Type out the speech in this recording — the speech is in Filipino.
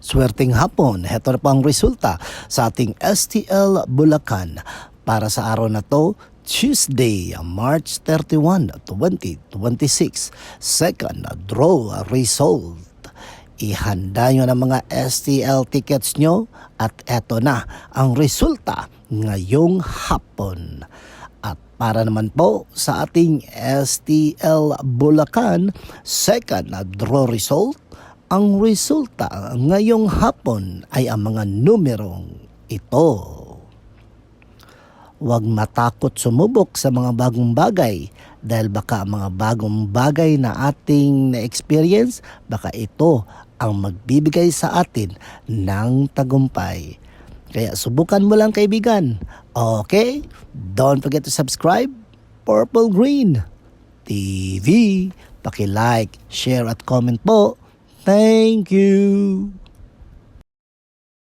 Swerteng hapon, heto na po ang resulta sa ating STL Bulacan para sa araw na to, Tuesday, March 31, 2026. Second draw result. Ihanda nyo ng mga STL tickets nyo at eto na ang resulta ngayong hapon. At para naman po sa ating STL Bulacan, second draw result, ang resulta ngayong hapon ay ang mga numerong ito. Huwag matakot sumubok sa mga bagong bagay dahil baka ang mga bagong bagay na ating na-experience, baka ito ang magbibigay sa atin ng tagumpay. Kaya subukan mo lang kaibigan. Okay? Don't forget to subscribe. Purple Green TV. Paki-like, share at comment po. Thank you.